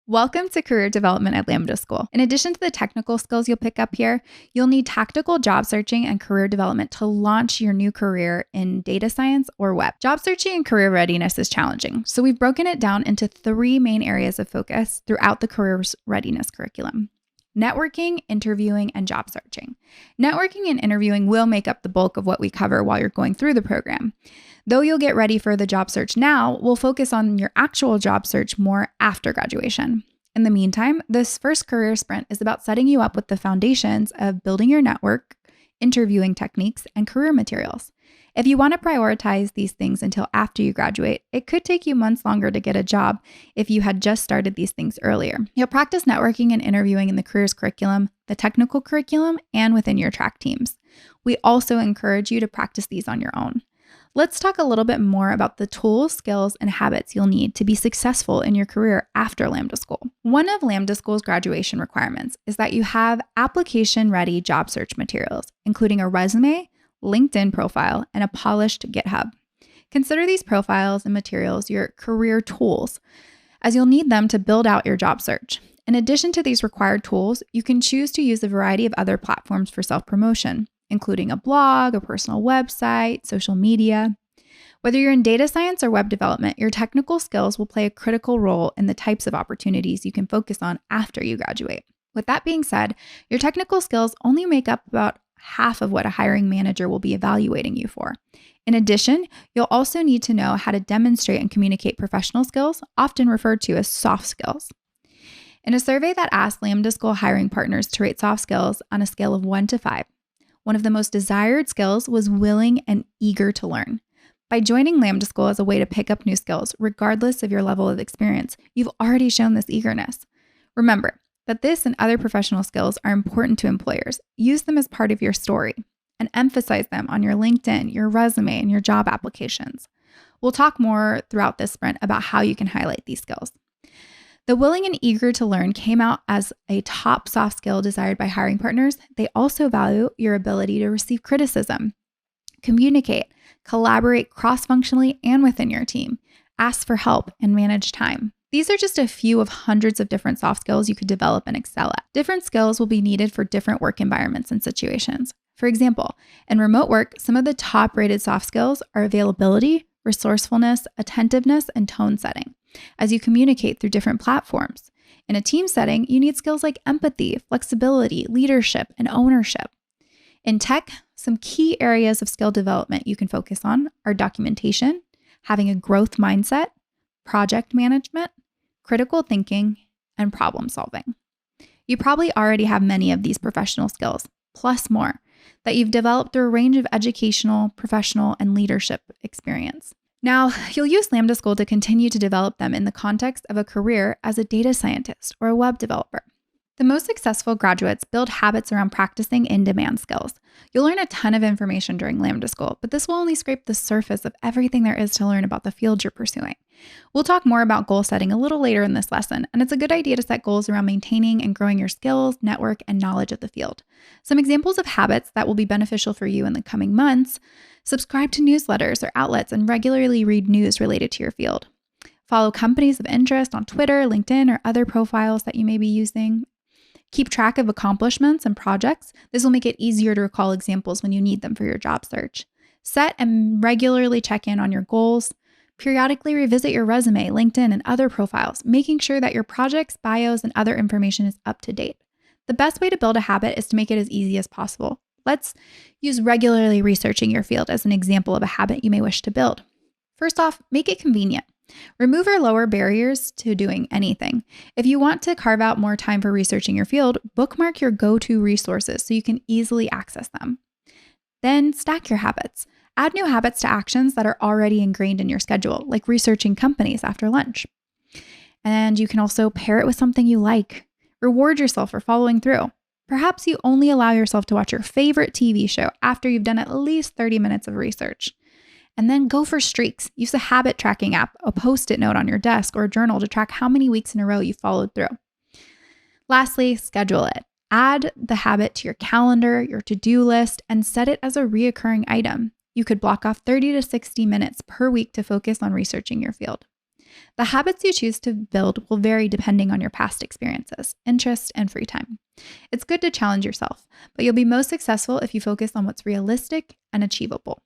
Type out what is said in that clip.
Welcome to Career Development at Lambda School. In addition to the technical skills you'll pick up here, you'll need tactical job searching and career development to launch your new career in data science or web. Job searching and career readiness is challenging, so we've broken it down into 3 main areas of focus throughout the career readiness curriculum: networking, interviewing, and job searching. Networking and interviewing will make up the bulk of what we cover while you're going through the program. Though you'll get ready for the job search now, we'll focus on your actual job search more after graduation. In the meantime, this first career sprint is about setting you up with the foundations of building your network, interviewing techniques, and career materials. If you want to prioritize these things until after you graduate, it could take you months longer to get a job if you had just started these things earlier. You'll practice networking and interviewing in the careers curriculum, the technical curriculum, and within your track teams. We also encourage you to practice these on your own. Let's talk a little bit more about the tools, skills, and habits you'll need to be successful in your career after Lambda School. One of Lambda School's graduation requirements is that you have application-ready job search materials, including a resume, LinkedIn profile, and a polished GitHub. Consider these profiles and materials your career tools, as you'll need them to build out your job search. In addition to these required tools, you can choose to use a variety of other platforms for self-promotion, including a blog, a personal website, social media. Whether you're in data science or web development, your technical skills will play a critical role in the types of opportunities you can focus on after you graduate. With that being said, your technical skills only make up about half of what a hiring manager will be evaluating you for. In addition, you'll also need to know how to demonstrate and communicate professional skills, often referred to as soft skills. In a survey that asked Lambda School hiring partners to rate soft skills on a scale of 1 to 5, one of the most desired skills was willing and eager to learn. By joining Lambda School as a way to pick up new skills, regardless of your level of experience, you've already shown this eagerness. Remember that this and other professional skills are important to employers. Use them as part of your story and emphasize them on your LinkedIn, your resume, and your job applications. We'll talk more throughout this sprint about how you can highlight these skills. The willing and eager to learn came out as a top soft skill desired by hiring partners. They also value your ability to receive criticism, communicate, collaborate cross-functionally and within your team, ask for help, and manage time. These are just a few of hundreds of different soft skills you could develop and excel at. Different skills will be needed for different work environments and situations. For example, in remote work, some of the top-rated soft skills are availability, resourcefulness, attentiveness, and tone setting, as you communicate through different platforms. In a team setting, you need skills like empathy, flexibility, leadership, and ownership. In tech, some key areas of skill development you can focus on are documentation, having a growth mindset, project management, critical thinking, and problem solving. You probably already have many of these professional skills, plus more, that you've developed through a range of educational, professional, and leadership experience. Now, you'll use Lambda School to continue to develop them in the context of a career as a data scientist or a web developer. The most successful graduates build habits around practicing in-demand skills. You'll learn a ton of information during Lambda School, but this will only scrape the surface of everything there is to learn about the field you're pursuing. We'll talk more about goal setting a little later in this lesson, and it's a good idea to set goals around maintaining and growing your skills, network, and knowledge of the field. Some examples of habits that will be beneficial for you in the coming months: subscribe to newsletters or outlets and regularly read news related to your field. Follow companies of interest on Twitter, LinkedIn, or other profiles that you may be using. Keep track of accomplishments and projects. This will make it easier to recall examples when you need them for your job search. Set and regularly check in on your goals. Periodically revisit your resume, LinkedIn, and other profiles, making sure that your projects, bios, and other information is up to date. The best way to build a habit is to make it as easy as possible. Let's use regularly researching your field as an example of a habit you may wish to build. First off, make it convenient. Remove or lower barriers to doing anything. If you want to carve out more time for researching your field, bookmark your go-to resources so you can easily access them. Then stack your habits. Add new habits to actions that are already ingrained in your schedule, like researching companies after lunch. And you can also pair it with something you like. Reward yourself for following through. Perhaps you only allow yourself to watch your favorite TV show after you've done at least 30 minutes of research. And then go for streaks. Use a habit tracking app, a Post-it note on your desk, or a journal to track how many weeks in a row you followed through. Lastly, schedule it. Add the habit to your calendar, your to-do list, and set it as a reoccurring item. You could block off 30 to 60 minutes per week to focus on researching your field. The habits you choose to build will vary depending on your past experiences, interests, and free time. It's good to challenge yourself, but you'll be most successful if you focus on what's realistic and achievable.